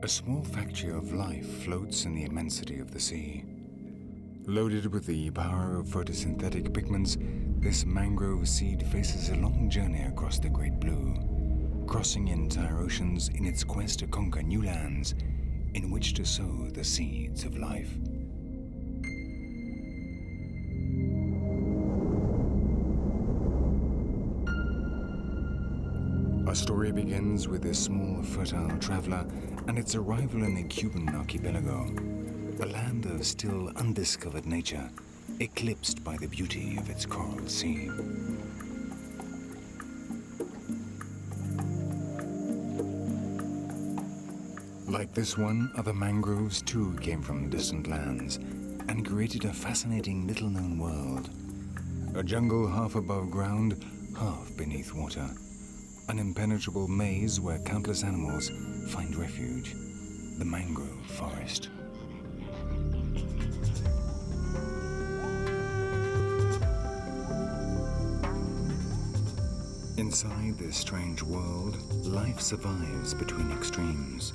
A small factory of life floats in the immensity of the sea. Loaded with the power of photosynthetic pigments, this mangrove seed faces a long journey across the great blue, crossing entire oceans in its quest to conquer new lands in which to sow the seeds of life. Our story begins with this small, fertile traveler and its arrival in the Cuban archipelago, a land of still undiscovered nature, eclipsed by the beauty of its coral sea. Like this one, other mangroves too came from distant lands and created a fascinating little-known world. A jungle half above ground, half beneath water. An impenetrable maze where countless animals find refuge. The mangrove forest. Inside this strange world, life survives between extremes.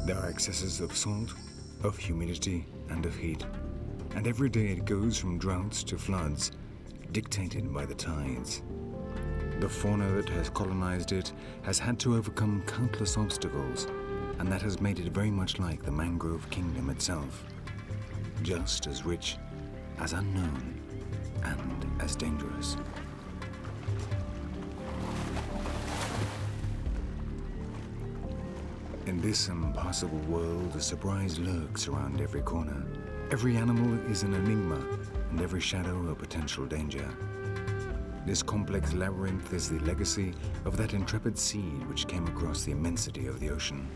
There are excesses of salt, of humidity, and of heat. And every day it goes from droughts to floods, dictated by the tides. The fauna that has colonized it has had to overcome countless obstacles, and that has made it very much like the mangrove kingdom itself. Just as rich, as unknown, and as dangerous. In this impassable world, a surprise lurks around every corner. Every animal is an enigma, and every shadow a potential danger. This complex labyrinth is the legacy of that intrepid seed which came across the immensity of the ocean.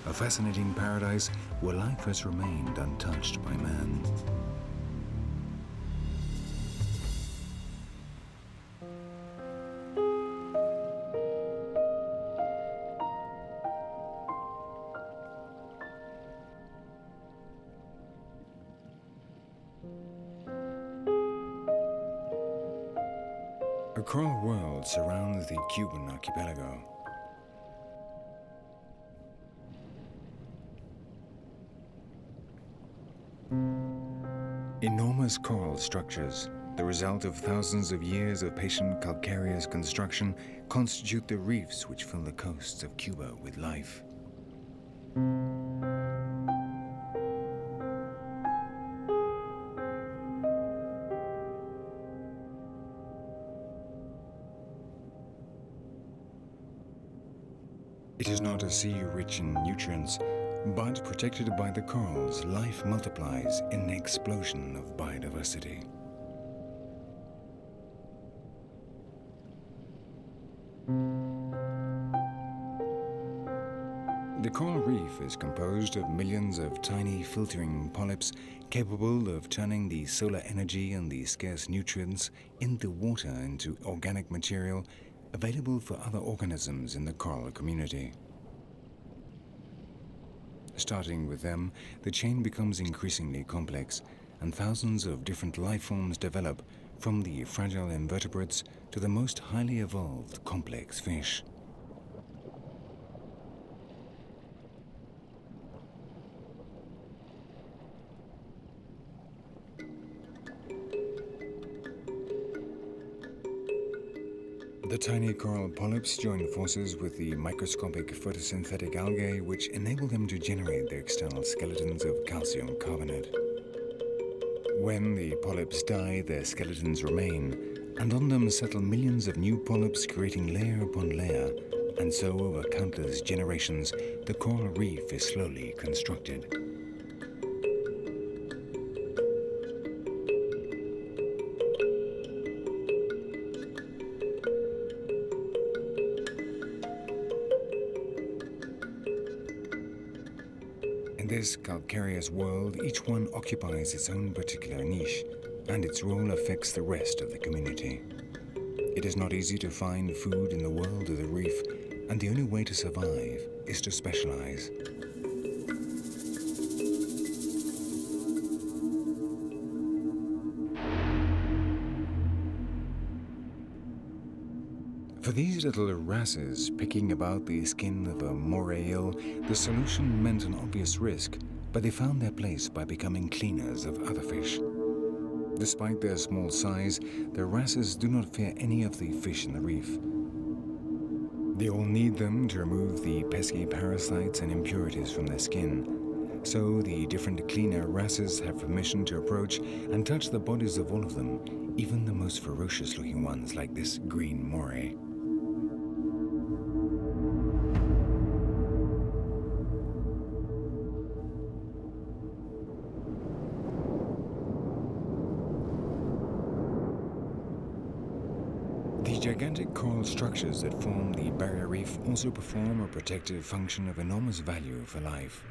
A fascinating paradise where life has remained untouched by man. A coral world surrounds the Cuban archipelago. Enormous coral structures, the result of thousands of years of patient calcareous construction, constitute the reefs which fill the coasts of Cuba with life. It is not a sea rich in nutrients, but protected by the corals, life multiplies in an explosion of biodiversity. The coral reef is composed of millions of tiny filtering polyps capable of turning the solar energy and the scarce nutrients in the water into organic material available for other organisms in the coral community. Starting with them, the chain becomes increasingly complex, and thousands of different life forms develop, from the fragile invertebrates to the most highly evolved complex fish. The tiny coral polyps join forces with the microscopic photosynthetic algae, which enable them to generate their external skeletons of calcium carbonate. When the polyps die, their skeletons remain, and on them settle millions of new polyps, creating layer upon layer, and so over countless generations, the coral reef is slowly constructed. In this calcareous world, each one occupies its own particular niche, and its role affects the rest of the community. It is not easy to find food in the world of the reef, and the only way to survive is to specialize. For these little wrasses picking about the skin of a moray eel, the solution meant an obvious risk, but they found their place by becoming cleaners of other fish. Despite their small size, the wrasses do not fear any of the fish in the reef. They all need them to remove the pesky parasites and impurities from their skin. So the different cleaner wrasses have permission to approach and touch the bodies of all of them, even the most ferocious looking ones like this green moray. The gigantic coral structures that form the barrier reef also perform a protective function of enormous value for life.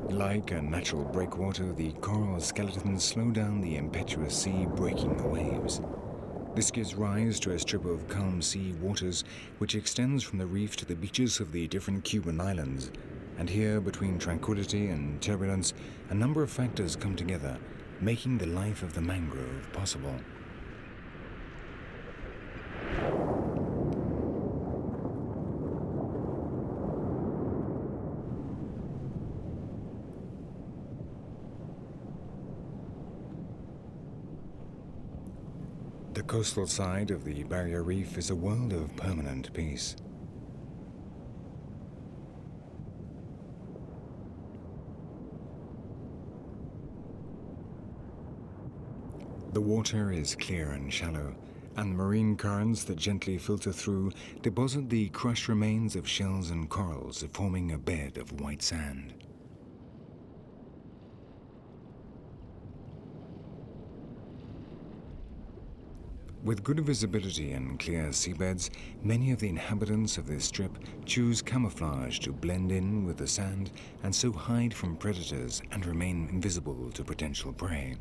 Like a natural breakwater, the coral skeletons slow down the impetuous sea, breaking the waves. This gives rise to a strip of calm sea waters which extends from the reef to the beaches of the different Cuban islands. And here, between tranquility and turbulence, a number of factors come together, making the life of the mangrove possible. The coastal side of the barrier reef is a world of permanent peace. The water is clear and shallow, and the marine currents that gently filter through deposit the crushed remains of shells and corals, forming a bed of white sand. With good visibility and clear seabeds, many of the inhabitants of this strip choose camouflage to blend in with the sand and so hide from predators and remain invisible to potential prey.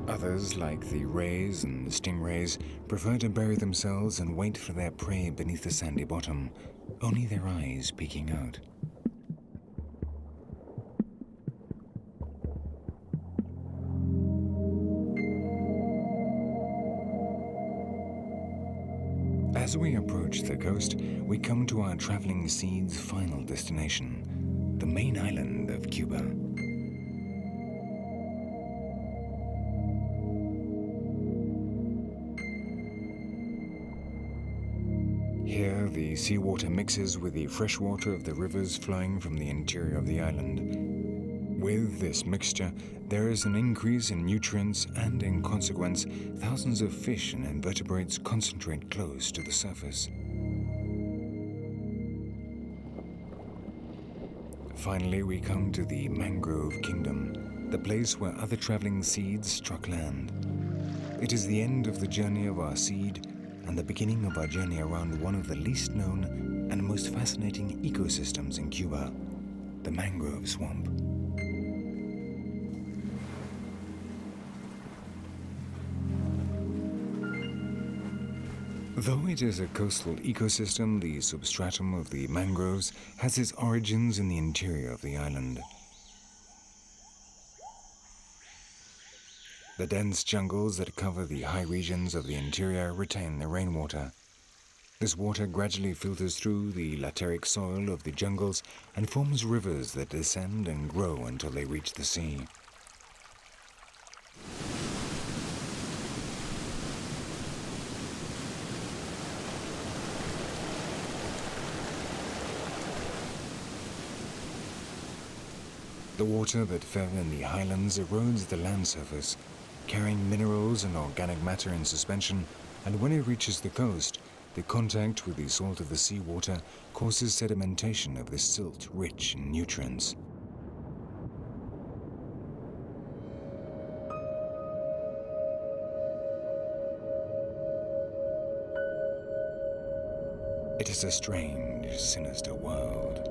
Others, like the rays and stingrays, prefer to bury themselves and wait for their prey beneath the sandy bottom, only their eyes peeking out. As we approach the coast, we come to our traveling seed's final destination, the main island of Cuba. Here, the seawater mixes with the fresh water of the rivers flowing from the interior of the island. With this mixture, there is an increase in nutrients and, in consequence, thousands of fish and invertebrates concentrate close to the surface. Finally, we come to the mangrove kingdom, the place where other traveling seeds struck land. It is the end of the journey of our seed and the beginning of our journey around one of the least known and most fascinating ecosystems in Cuba, the mangrove swamp. Though it is a coastal ecosystem, the substratum of the mangroves has its origins in the interior of the island. The dense jungles that cover the high regions of the interior retain the rainwater. This water gradually filters through the lateric soil of the jungles and forms rivers that descend and grow until they reach the sea. The water that fell in the highlands erodes the land surface, carrying minerals and organic matter in suspension, and when it reaches the coast, the contact with the salt of the seawater causes sedimentation of this silt rich in nutrients. It is a strange, sinister world.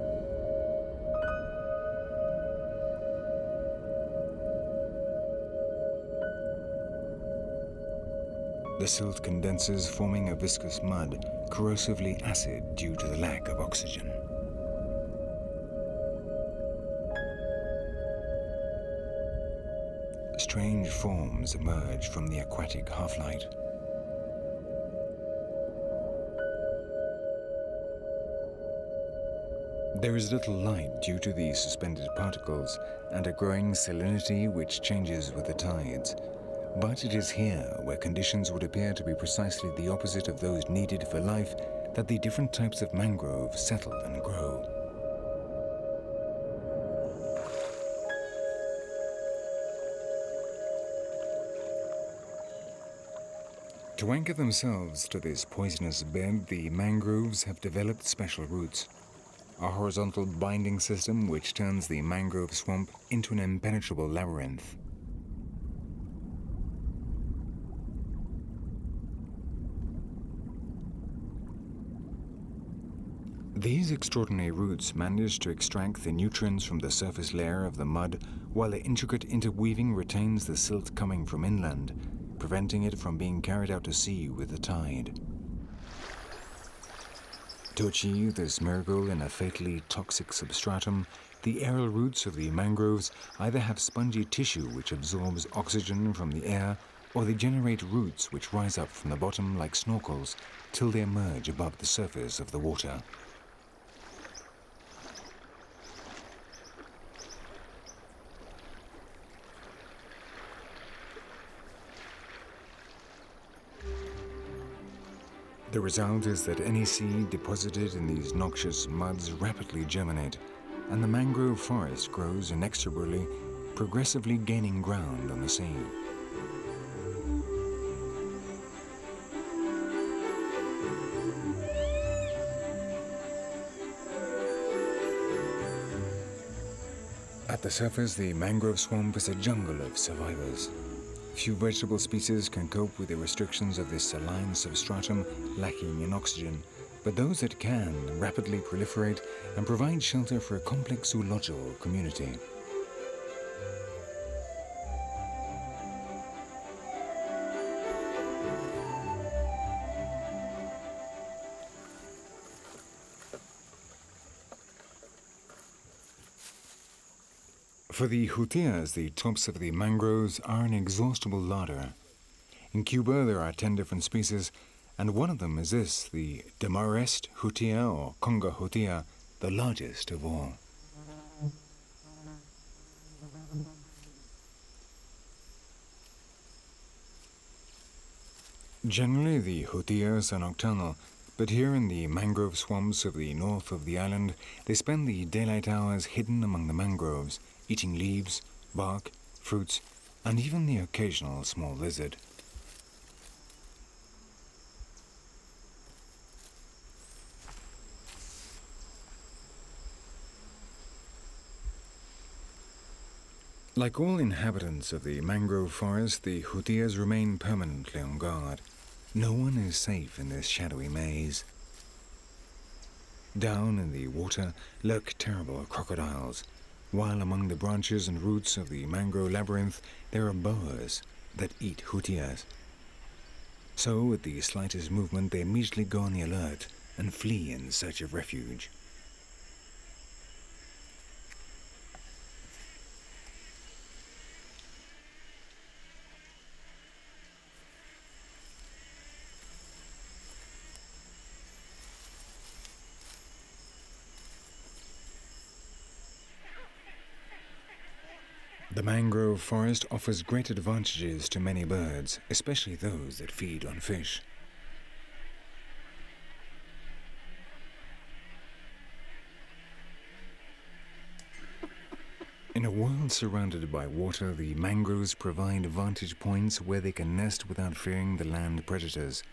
The silt condenses, forming a viscous mud, corrosively acid due to the lack of oxygen. Strange forms emerge from the aquatic half-light. There is little light due to the suspended particles and a growing salinity which changes with the tides. But it is here, where conditions would appear to be precisely the opposite of those needed for life, that the different types of mangrove settle and grow. To anchor themselves to this poisonous bed, the mangroves have developed special roots, a horizontal binding system which turns the mangrove swamp into an impenetrable labyrinth. These extraordinary roots manage to extract the nutrients from the surface layer of the mud, while the intricate interweaving retains the silt coming from inland, preventing it from being carried out to sea with the tide. To achieve this miracle in a fatally toxic substratum, the aerial roots of the mangroves either have spongy tissue which absorbs oxygen from the air, or they generate roots which rise up from the bottom like snorkels till they emerge above the surface of the water. The result is that any seed deposited in these noxious muds rapidly germinate, and the mangrove forest grows inexorably, progressively gaining ground on the sea. At the surface, the mangrove swamp is a jungle of survivors. Few vegetable species can cope with the restrictions of this saline substratum lacking in oxygen, but those that can rapidly proliferate and provide shelter for a complex zoological community. For the jutias, the tops of the mangroves are an inexhaustible larder. In Cuba, there are 10 different species, and one of them is this, the Demarest jutia or Conga jutia, the largest of all. Generally, the jutias are nocturnal, but here in the mangrove swamps of the north of the island, they spend the daylight hours hidden among the mangroves, eating leaves, bark, fruits, and even the occasional small lizard. Like all inhabitants of the mangrove forest, the jutias remain permanently on guard. No one is safe in this shadowy maze. Down in the water lurk terrible crocodiles, while among the branches and roots of the mangrove labyrinth there are boas that eat jutias. So, at the slightest movement, they immediately go on the alert and flee in search of refuge. The mangrove forest offers great advantages to many birds, especially those that feed on fish. In a world surrounded by water, the mangroves provide vantage points where they can nest without fearing the land predators,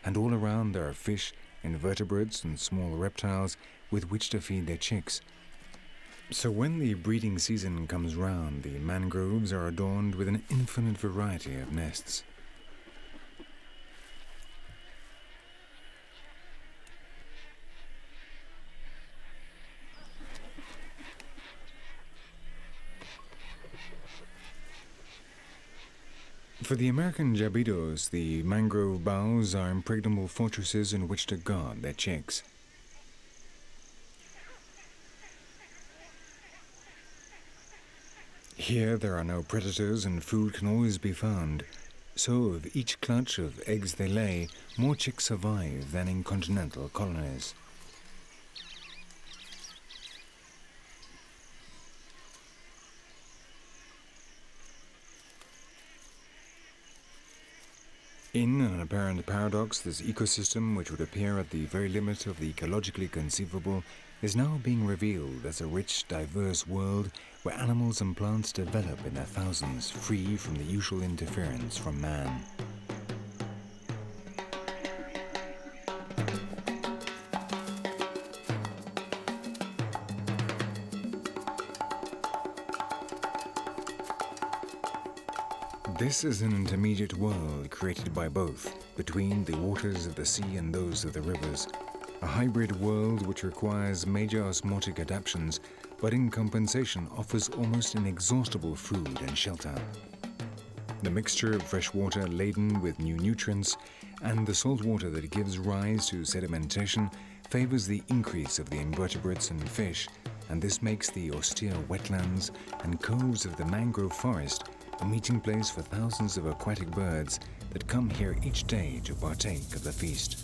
and all around there are fish, invertebrates, and small reptiles with which to feed their chicks. So when the breeding season comes round, the mangroves are adorned with an infinite variety of nests. For the American jabitos, the mangrove boughs are impregnable fortresses in which to guard their chicks. Here there are no predators and food can always be found, so with each clutch of eggs they lay, more chicks survive than in continental colonies. In an apparent paradox, this ecosystem, which would appear at the very limit of the ecologically conceivable, is now being revealed as a rich, diverse world where animals and plants develop in their thousands, free from the usual interference from man. This is an intermediate world created by both, between the waters of the sea and those of the rivers. A hybrid world which requires major osmotic adaptations, but in compensation offers almost inexhaustible food and shelter. The mixture of fresh water laden with new nutrients and the salt water that gives rise to sedimentation favors the increase of the invertebrates and fish, and this makes the austere wetlands and coves of the mangrove forest a meeting place for thousands of aquatic birds that come here each day to partake of the feast.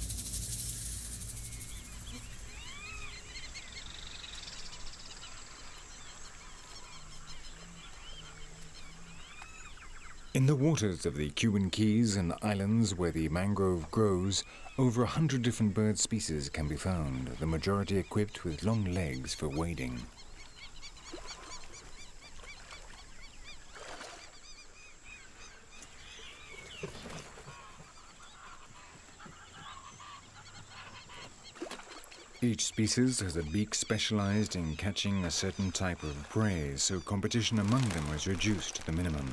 In the waters of the Cuban Keys and islands where the mangrove grows, over 100 different bird species can be found, the majority equipped with long legs for wading. Each species has a beak specialized in catching a certain type of prey, so competition among them is reduced to the minimum.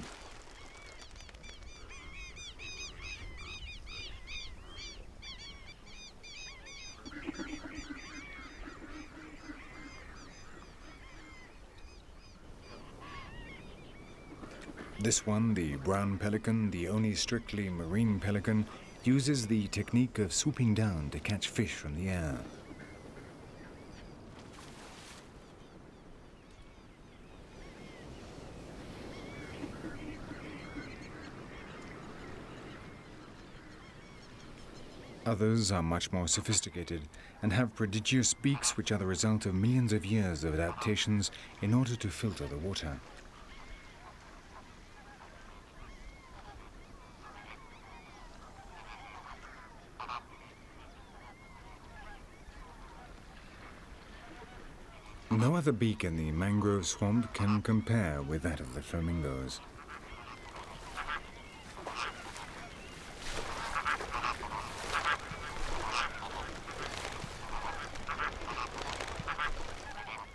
This one, the brown pelican, the only strictly marine pelican, uses the technique of swooping down to catch fish from the air. Others are much more sophisticated and have prodigious beaks which are the result of millions of years of adaptations in order to filter the water. No other beak in the mangrove swamp can compare with that of the flamingos.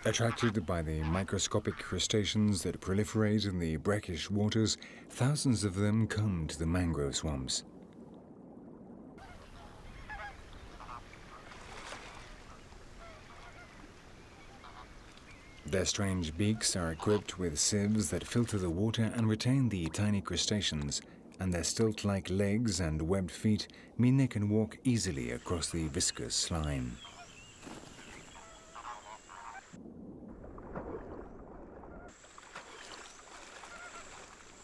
Attracted by the microscopic crustaceans that proliferate in the brackish waters, thousands of them come to the mangrove swamps. Their strange beaks are equipped with sieves that filter the water and retain the tiny crustaceans, and their stilt-like legs and webbed feet mean they can walk easily across the viscous slime.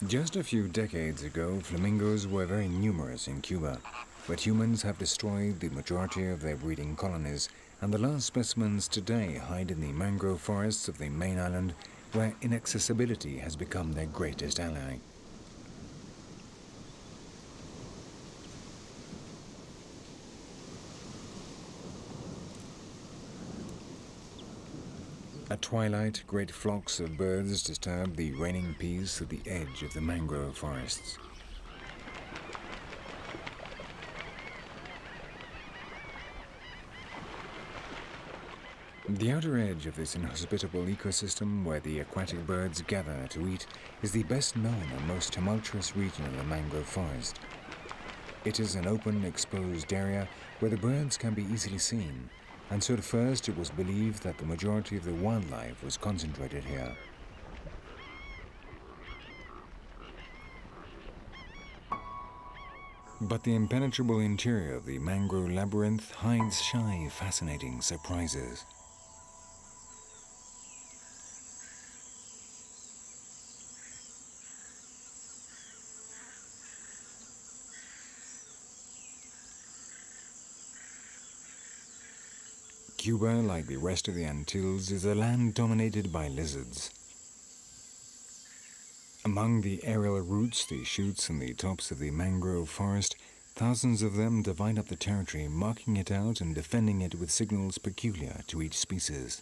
Just a few decades ago, flamingos were very numerous in Cuba, but humans have destroyed the majority of their breeding colonies, and the last specimens today hide in the mangrove forests of the main island, where inaccessibility has become their greatest ally. At twilight, great flocks of birds disturb the reigning peace at the edge of the mangrove forests. The outer edge of this inhospitable ecosystem, where the aquatic birds gather to eat, is the best known and most tumultuous region of the mangrove forest. It is an open, exposed area where the birds can be easily seen, and so at first it was believed that the majority of the wildlife was concentrated here. But the impenetrable interior of the mangrove labyrinth hides shy, fascinating surprises. Cuba, like the rest of the Antilles, is a land dominated by lizards. Among the aerial roots, the shoots and the tops of the mangrove forest, thousands of them divide up the territory, marking it out and defending it with signals peculiar to each species.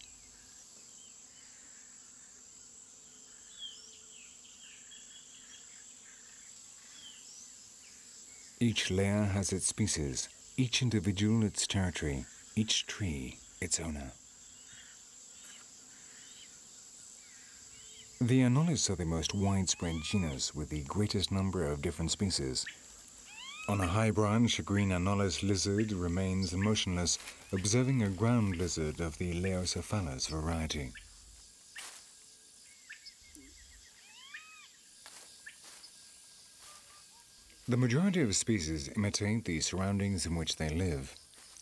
Each layer has its species, each individual its territory, each tree its owner. The Anolis are the most widespread genus with the greatest number of different species. On a high branch, a green Anolis lizard remains motionless, observing a ground lizard of the Laocephalus variety. The majority of species imitate the surroundings in which they live.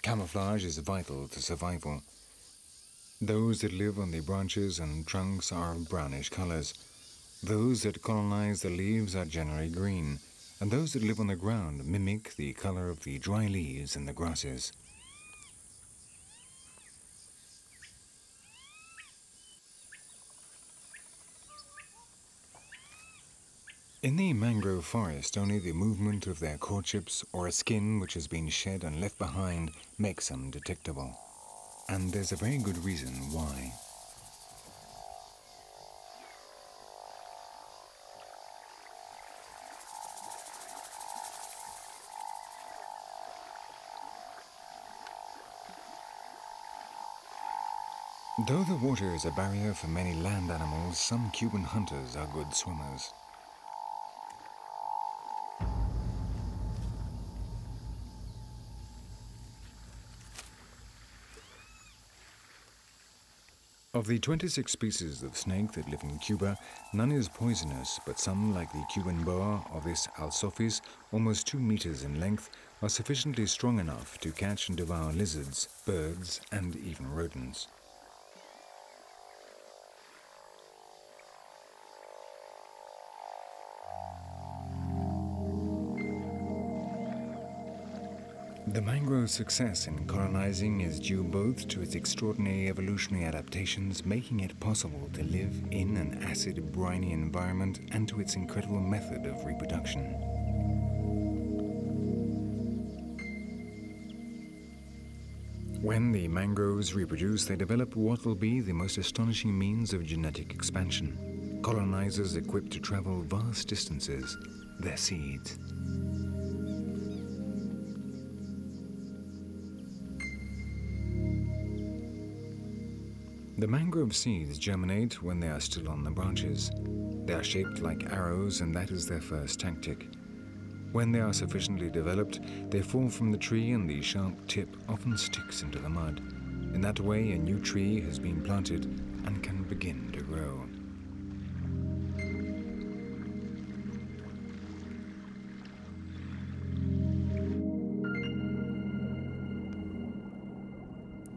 Camouflage is vital to survival. Those that live on the branches and trunks are of brownish colors. Those that colonize the leaves are generally green, and those that live on the ground mimic the color of the dry leaves and the grasses. In the mangrove forest, only the movement of their courtships or a skin which has been shed and left behind makes them detectable. And there's a very good reason why. Though the water is a barrier for many land animals, some Cuban hunters are good swimmers. Of the 26 species of snake that live in Cuba, none is poisonous, but some, like the Cuban boa or this alsophis, almost 2 meters in length, are sufficiently strong enough to catch and devour lizards, birds, and even rodents. The mangrove's success in colonizing is due both to its extraordinary evolutionary adaptations, making it possible to live in an acid, briny environment, and to its incredible method of reproduction. When the mangroves reproduce, they develop what will be the most astonishing means of genetic expansion. Colonizers equipped to travel vast distances, their seeds. The mangrove seeds germinate when they are still on the branches. They are shaped like arrows, and that is their first tactic. When they are sufficiently developed, they fall from the tree and the sharp tip often sticks into the mud. In that way, a new tree has been planted and can begin to grow.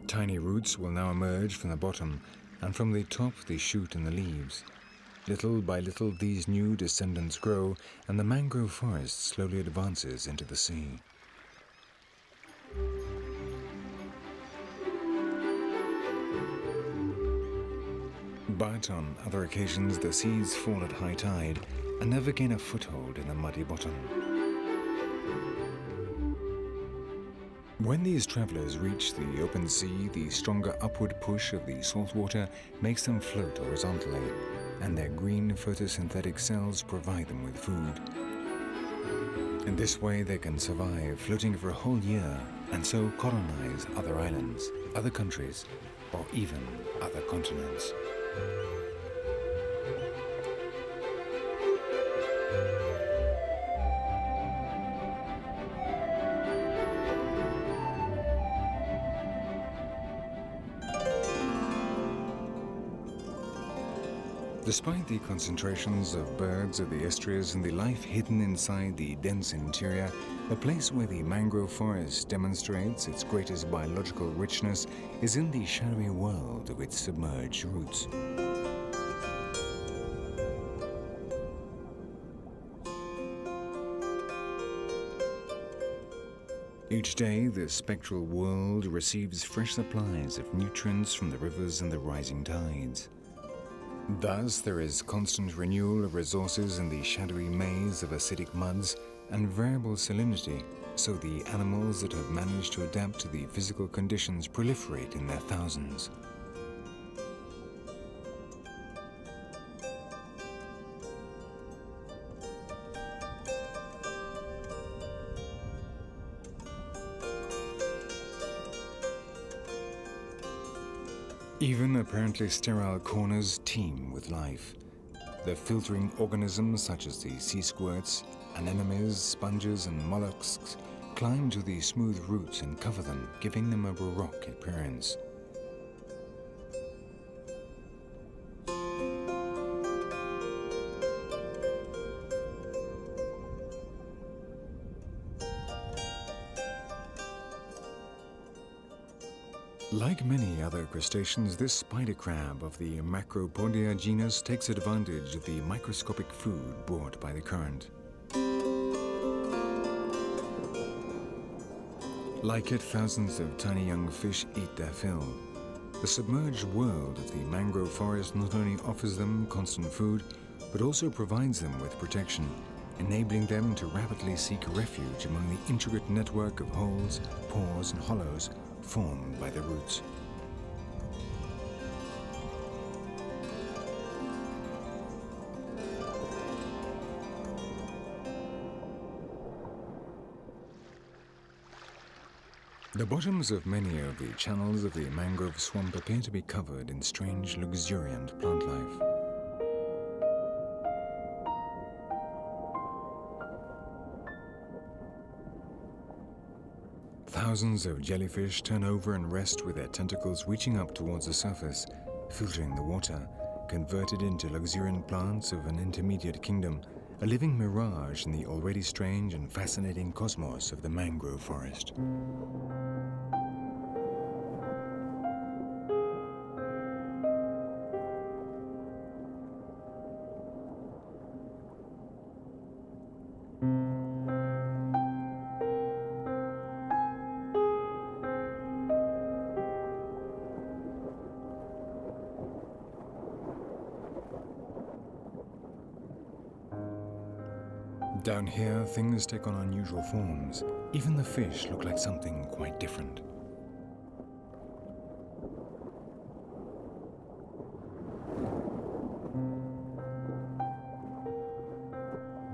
Tiny roots will now emerge from the bottom, and from the top the shoot and the leaves. Little by little these new descendants grow, and the mangrove forest slowly advances into the sea. But on other occasions the seeds fall at high tide and never gain a foothold in the muddy bottom. When these travelers reach the open sea, the stronger upward push of the salt water makes them float horizontally, and their green photosynthetic cells provide them with food. In this way they can survive, floating for a whole year, and so colonize other islands, other countries, or even other continents. Despite the concentrations of birds of the estuaries and the life hidden inside the dense interior, the place where the mangrove forest demonstrates its greatest biological richness is in the shadowy world of its submerged roots. Each day, the spectral world receives fresh supplies of nutrients from the rivers and the rising tides. Thus, there is constant renewal of resources in the shadowy maze of acidic muds and variable salinity, so the animals that have managed to adapt to the physical conditions proliferate in their thousands. Even apparently sterile corners teem with life. The filtering organisms such as the sea squirts, anemones, sponges and mollusks climb to the smooth roots and cover them, giving them a baroque appearance. Like many other crustaceans, this spider crab of the Macropodia genus takes advantage of the microscopic food brought by the current. Like it, thousands of tiny young fish eat their fill. The submerged world of the mangrove forest not only offers them constant food, but also provides them with protection, enabling them to rapidly seek refuge among the intricate network of holes, pores and hollows formed by the roots. The bottoms of many of the channels of the mangrove swamp appear to be covered in strange, luxuriant plant life. Thousands of jellyfish turn over and rest with their tentacles reaching up towards the surface, filtering the water, converted into luxuriant plants of an intermediate kingdom, a living mirage in the already strange and fascinating cosmos of the mangrove forest. Down here, things take on unusual forms. Even the fish look like something quite different.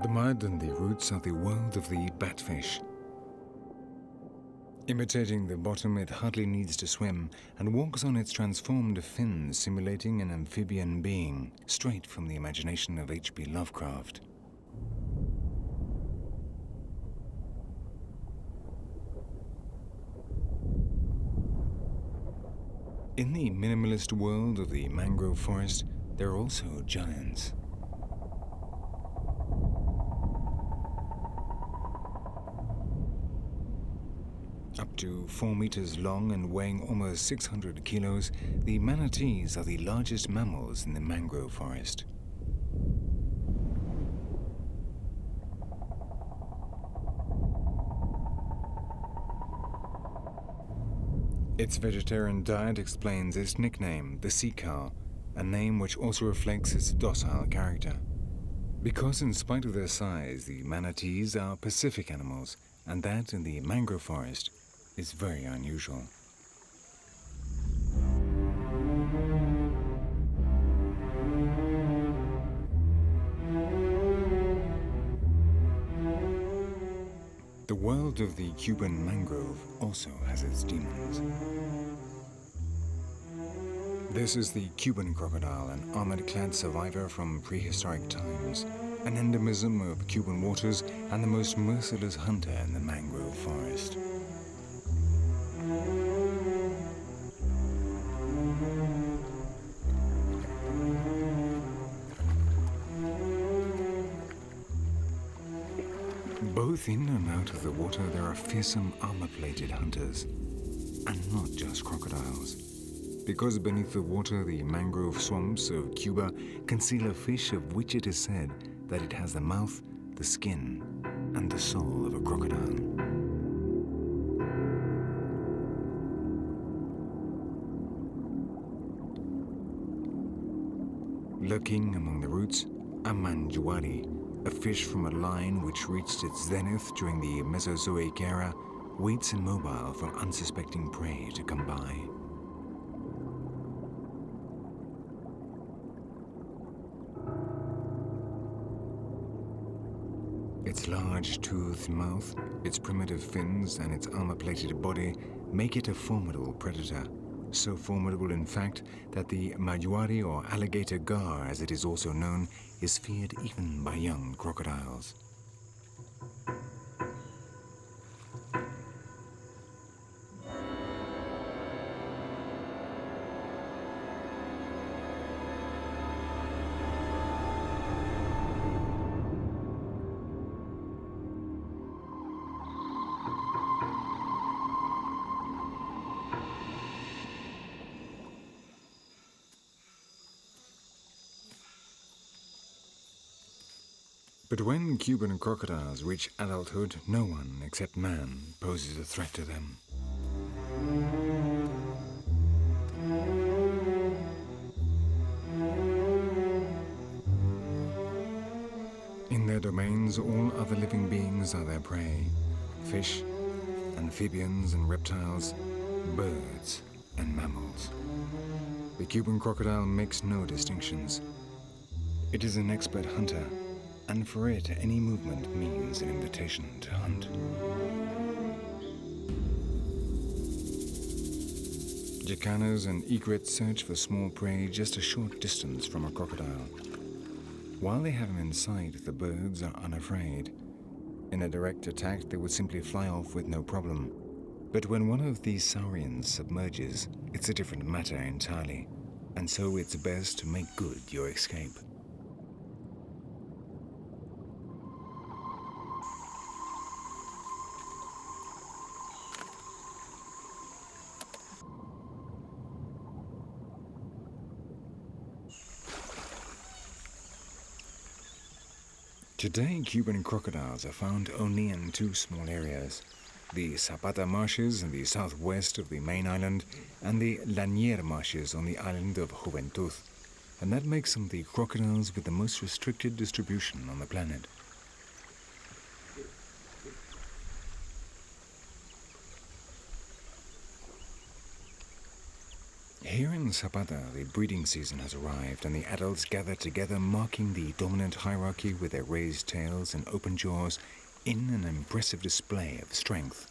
The mud and the roots are the world of the batfish. Imitating the bottom, it hardly needs to swim and walks on its transformed fins, simulating an amphibian being, straight from the imagination of H.P. Lovecraft. In the minimalist world of the mangrove forest, there are also giants. Up to 4 meters long and weighing almost 600 kilos, the manatees are the largest mammals in the mangrove forest. Its vegetarian diet explains its nickname, the sea cow, a name which also reflects its docile character. Because in spite of their size, the manatees are Pacific animals, and that in the mangrove forest is very unusual. The world of the Cuban mangrove also has its demons. This is the Cuban crocodile, an armored-clad survivor from prehistoric times, an endemism of Cuban waters and the most merciless hunter in the mangrove forest. Both in and out of the water, there are fearsome armor-plated hunters, and not just crocodiles. Because beneath the water, the mangrove swamps of Cuba conceal a fish of which it is said that it has the mouth, the skin, and the soul of a crocodile. Lurking among the roots, a manjuari, a fish from a line which reached its zenith during the Mesozoic era, waits immobile for unsuspecting prey to come by. Its large toothed mouth, its primitive fins, and its armor-plated body make it a formidable predator. So formidable, in fact, that the majuari, or alligator gar as it is also known, is feared even by young crocodiles. But when Cuban crocodiles reach adulthood, no one except man poses a threat to them. In their domains, all other living beings are their prey. Fish, amphibians and reptiles, birds and mammals. The Cuban crocodile makes no distinctions. It is an expert hunter, and for it, any movement means an invitation to hunt. Jacanas and egrets search for small prey just a short distance from a crocodile. While they have him in sight, the birds are unafraid. In a direct attack, they would simply fly off with no problem. But when one of these saurians submerges, it's a different matter entirely, and so it's best to make good your escape. Today, Cuban crocodiles are found only in two small areas, the Zapata marshes in the southwest of the main island and the Lanier marshes on the island of Juventud, and that makes them the crocodiles with the most restricted distribution on the planet. Here in Zapata, the breeding season has arrived and the adults gather together, marking the dominant hierarchy with their raised tails and open jaws in an impressive display of strength.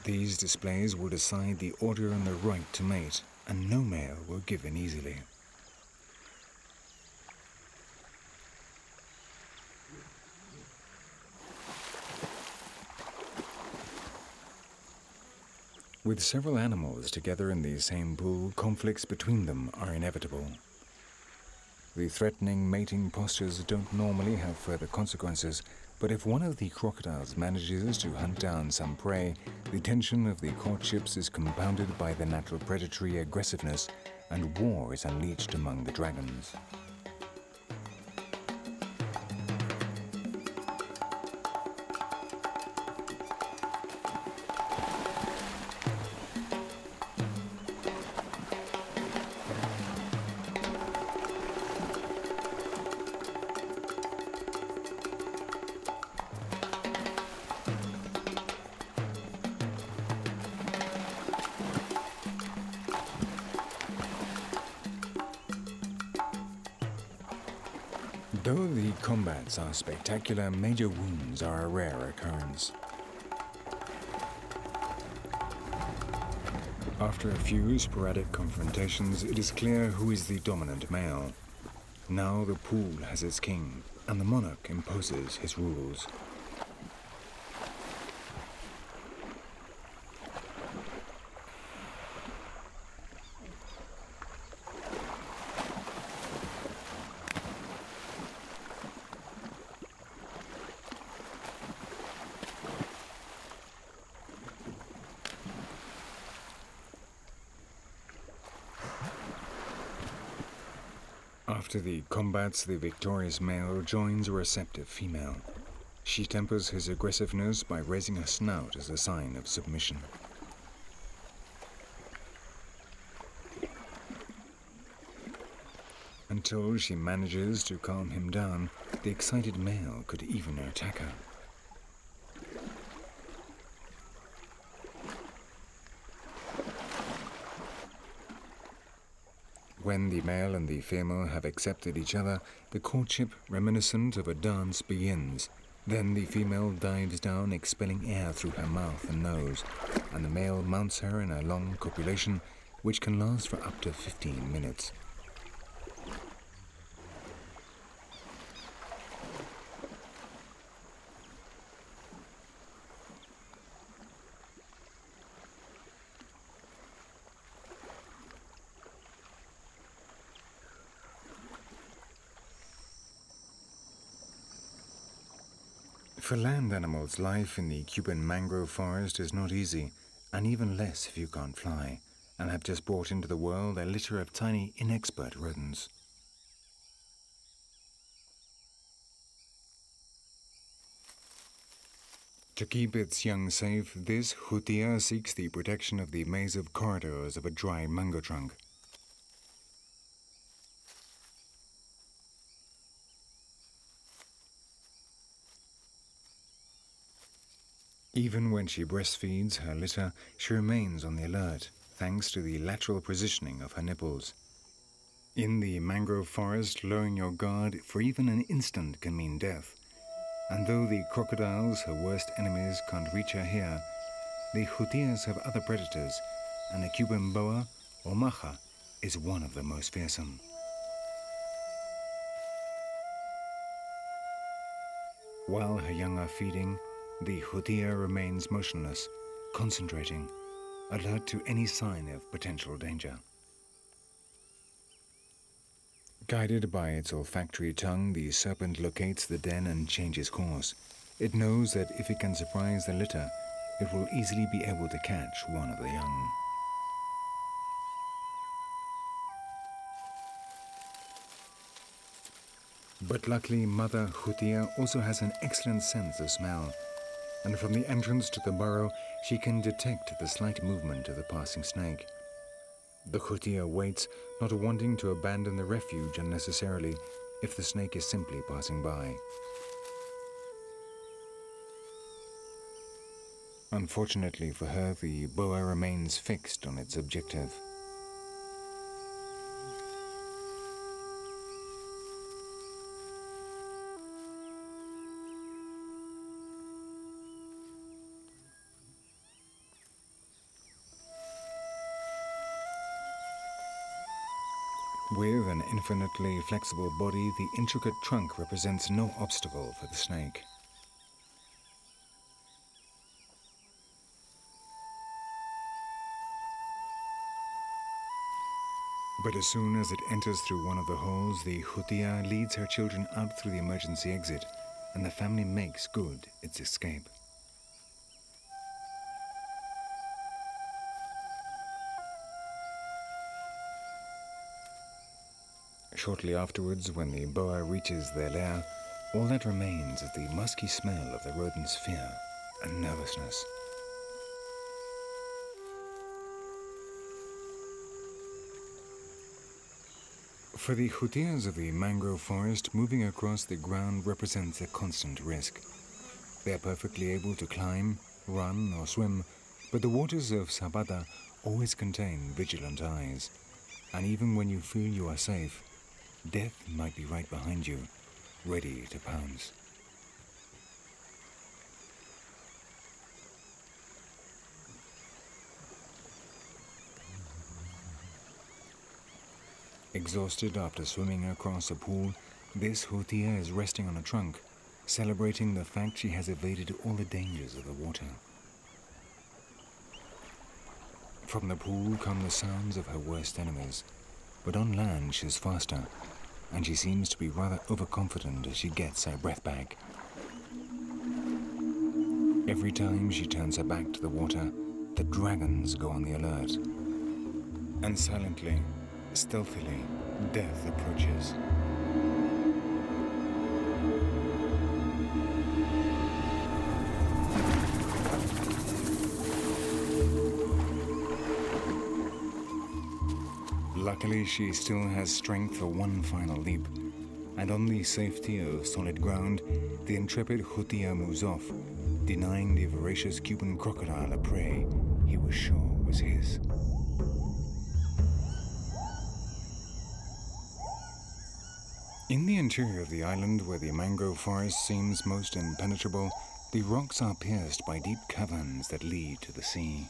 These displays will decide the order and the right to mate, and no male will give in easily. With several animals together in the same pool, conflicts between them are inevitable. The threatening mating postures don't normally have further consequences, but if one of the crocodiles manages to hunt down some prey, the tension of the courtships is compounded by the natural predatory aggressiveness, and war is unleashed among the dragons. Though the combats are spectacular, major wounds are a rare occurrence. After a few sporadic confrontations, it is clear who is the dominant male. Now the pool has its king, and the monarch imposes his rules. After the combats, the victorious male joins a receptive female. She tempers his aggressiveness by raising her snout as a sign of submission. Until she manages to calm him down, the excited male could even attack her. When the male and the female have accepted each other, the courtship reminiscent of a dance begins. Then the female dives down, expelling air through her mouth and nose, and the male mounts her in a long copulation, which can last for up to 15 minutes. For land animals, life in the Cuban mangrove forest is not easy, and even less if you can't fly, and have just brought into the world a litter of tiny, inexpert rodents. To keep its young safe, this hutia seeks the protection of the maze of corridors of a dry mango trunk. Even when she breastfeeds her litter, she remains on the alert, thanks to the lateral positioning of her nipples. In the mangrove forest, lowering your guard for even an instant can mean death. And though the crocodiles, her worst enemies, can't reach her here, the hutias have other predators, and the Cuban boa, or maja, is one of the most fearsome. While her young are feeding, the hutia remains motionless, concentrating, alert to any sign of potential danger. Guided by its olfactory tongue, the serpent locates the den and changes course. It knows that if it can surprise the litter, it will easily be able to catch one of the young. But luckily, Mother Hutia also has an excellent sense of smell, and from the entrance to the burrow, she can detect the slight movement of the passing snake. The hutia waits, not wanting to abandon the refuge unnecessarily if the snake is simply passing by. Unfortunately for her, the boa remains fixed on its objective. With an infinitely flexible body, the intricate trunk represents no obstacle for the snake. But as soon as it enters through one of the holes, the hutia leads her children out through the emergency exit, and the family makes good its escape. Shortly afterwards, when the boa reaches their lair, all that remains is the musky smell of the rodent's fear and nervousness. For the hutias of the mangrove forest, moving across the ground represents a constant risk. They are perfectly able to climb, run, or swim, but the waters of Sabata always contain vigilant eyes, and even when you feel you are safe, death might be right behind you, ready to pounce. Exhausted after swimming across a pool, This hutia is resting on a trunk, celebrating the fact she has evaded all the dangers of the water. From the pool come the sounds of her worst enemies, but on land she's faster, and she seems to be rather overconfident as she gets her breath back. Every time she turns her back to the water, the dragons go on the alert. And silently, stealthily, death approaches. Luckily, she still has strength for one final leap, and on the safety of solid ground, the intrepid hutia moves off, denying the voracious Cuban crocodile a prey he was sure was his. In the interior of the island, where the mangrove forest seems most impenetrable, the rocks are pierced by deep caverns that lead to the sea.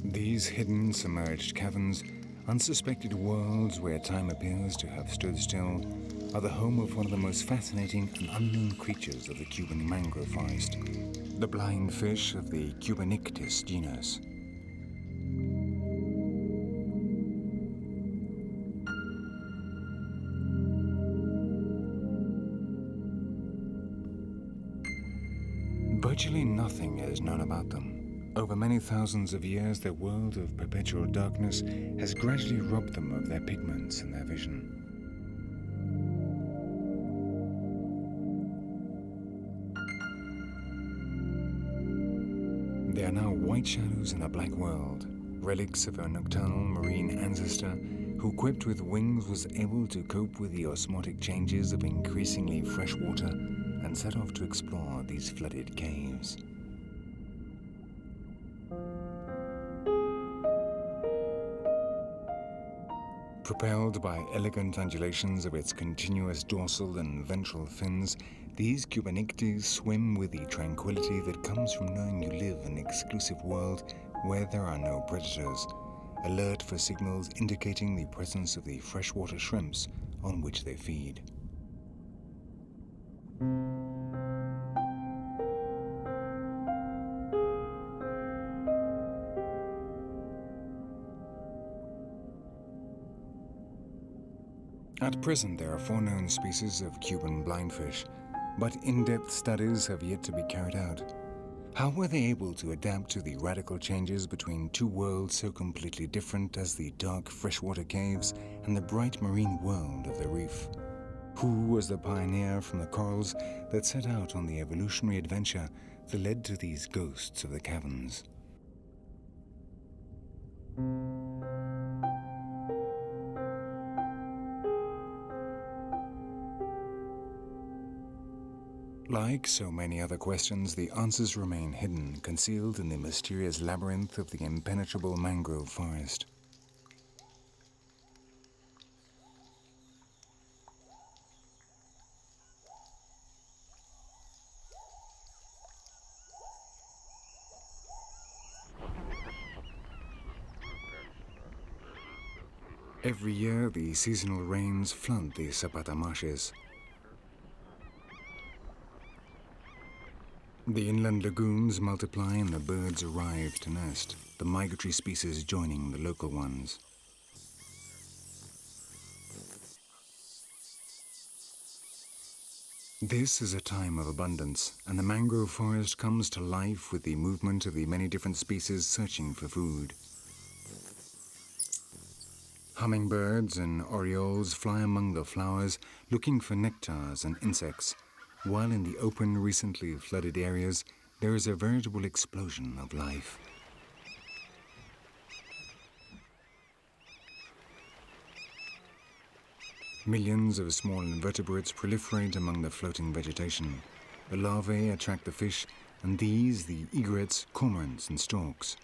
These hidden, submerged caverns, unsuspected worlds where time appears to have stood still, are the home of one of the most fascinating and unknown creatures of the Cuban mangrove forest, the blind fish of the Cubanictis genus. Virtually nothing is known about them. Over many thousands of years, their world of perpetual darkness has gradually robbed them of their pigments and their vision. They are now white shadows in a black world, relics of a nocturnal marine ancestor who, equipped with wings, was able to cope with the osmotic changes of increasingly fresh water and set off to explore these flooded caves. Propelled by elegant undulations of its continuous dorsal and ventral fins, these Cubanictis swim with the tranquility that comes from knowing you live in an exclusive world where there are no predators, alert for signals indicating the presence of the freshwater shrimps on which they feed. At present, there are 4 known species of Cuban blindfish, but in-depth studies have yet to be carried out. How were they able to adapt to the radical changes between 2 worlds so completely different as the dark freshwater caves and the bright marine world of the reef? Who was the pioneer from the corals that set out on the evolutionary adventure that led to these ghosts of the caverns? Like so many other questions, the answers remain hidden, concealed in the mysterious labyrinth of the impenetrable mangrove forest. Every year, the seasonal rains flood the Zapata marshes. The inland lagoons multiply and the birds arrive to nest, the migratory species joining the local ones. This is a time of abundance, and the mangrove forest comes to life with the movement of the many different species searching for food. Hummingbirds and orioles fly among the flowers looking for nectars and insects, while in the open, recently flooded areas, there is a veritable explosion of life. Millions of small invertebrates proliferate among the floating vegetation. The larvae attract the fish, and these the egrets, cormorants, and storks.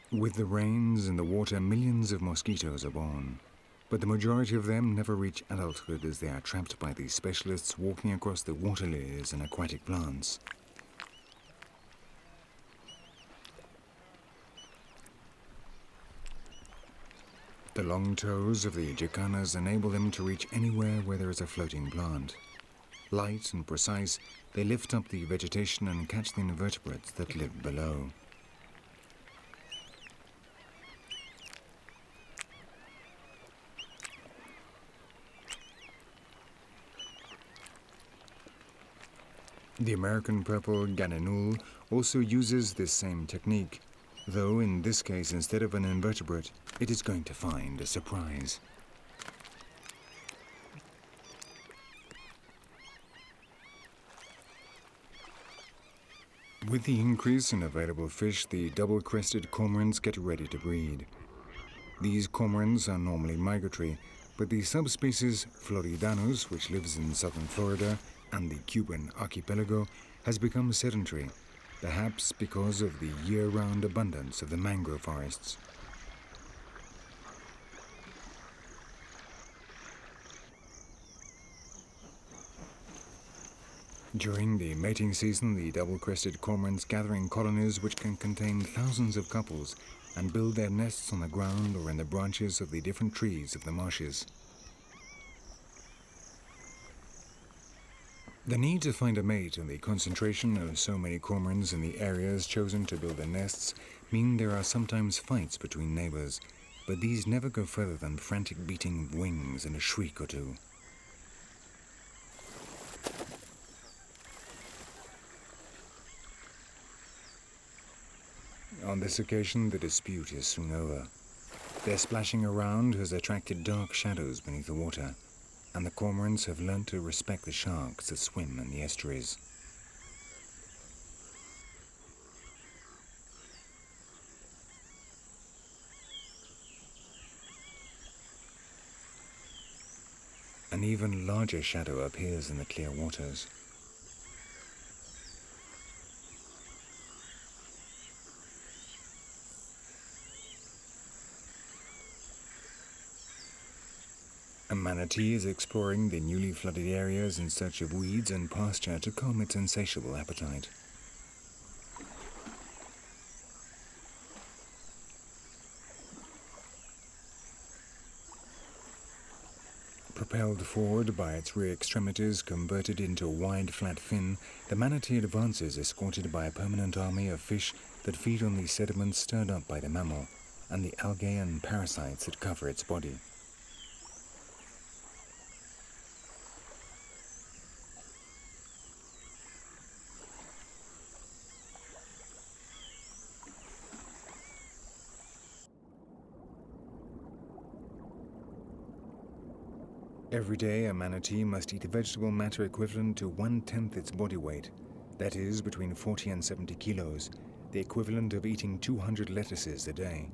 With the rains and the water, millions of mosquitoes are born. But the majority of them never reach adulthood as they are trapped by the specialists walking across the water lilies and aquatic plants. The long toes of the jacanas enable them to reach anywhere where there is a floating plant. Light and precise, they lift up the vegetation and catch the invertebrates that live below. The American purple gananul also uses this same technique, though in this case, instead of an invertebrate, it is going to find a surprise. With the increase in available fish, the double-crested cormorants get ready to breed. These cormorants are normally migratory, but the subspecies floridanus, which lives in southern Florida and the Cuban archipelago, has become sedentary, perhaps because of the year-round abundance of the mangrove forests. During the mating season, the double-crested cormorants gather in colonies which can contain thousands of couples and build their nests on the ground or in the branches of the different trees of the marshes. The need to find a mate and the concentration of so many cormorants in the areas chosen to build their nests mean there are sometimes fights between neighbors, but these never go further than frantic beating of wings and a shriek or two. On this occasion, the dispute is soon over. Their splashing around has attracted dark shadows beneath the water, and the cormorants have learned to respect the sharks that swim in the estuaries. An even larger shadow appears in the clear waters. A manatee is exploring the newly flooded areas in search of weeds and pasture to calm its insatiable appetite. Propelled forward by its rear extremities converted into a wide flat fin, the manatee advances escorted by a permanent army of fish that feed on the sediments stirred up by the mammal and the algae and parasites that cover its body. Every day, a manatee must eat vegetable matter equivalent to 1/10 its body weight, that is, between 40 and 70 kilos, the equivalent of eating 200 lettuces a day.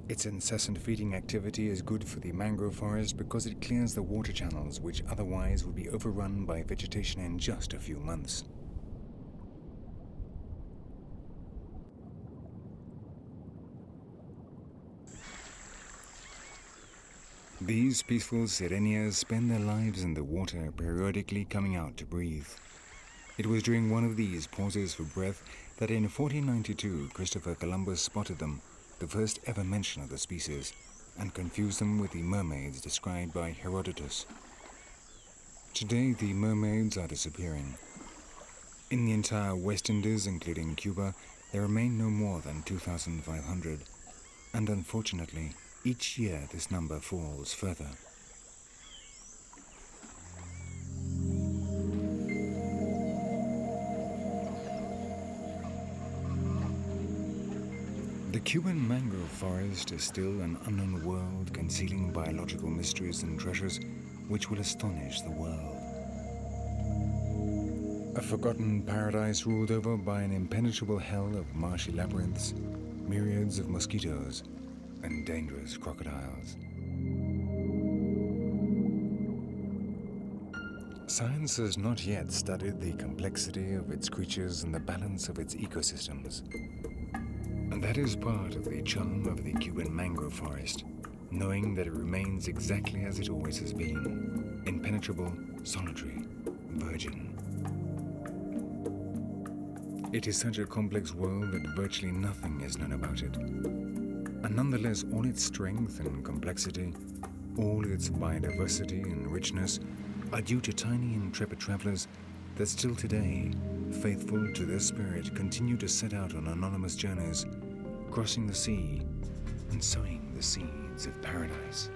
Its incessant feeding activity is good for the mangrove forest because it clears the water channels which otherwise would be overrun by vegetation in just a few months. These peaceful sirenias spend their lives in the water, periodically coming out to breathe. It was during one of these pauses for breath that in 1492 Christopher Columbus spotted them, the first ever mention of the species, and confused them with the mermaids described by Herodotus. Today, the mermaids are disappearing. In the entire West Indies, including Cuba, there remain no more than 2,500, and unfortunately, each year this number falls further. The Cuban mangrove forest is still an unknown world concealing biological mysteries and treasures which will astonish the world. A forgotten paradise ruled over by an impenetrable hell of marshy labyrinths, myriads of mosquitoes, and dangerous crocodiles. Science has not yet studied the complexity of its creatures and the balance of its ecosystems. And that is part of the charm of the Cuban mangrove forest, knowing that it remains exactly as it always has been, impenetrable, solitary, virgin. It is such a complex world that virtually nothing is known about it. And nonetheless, all its strength and complexity, all its biodiversity and richness are due to tiny intrepid travelers that still today, faithful to their spirit, continue to set out on anonymous journeys, crossing the sea and sowing the seeds of paradise.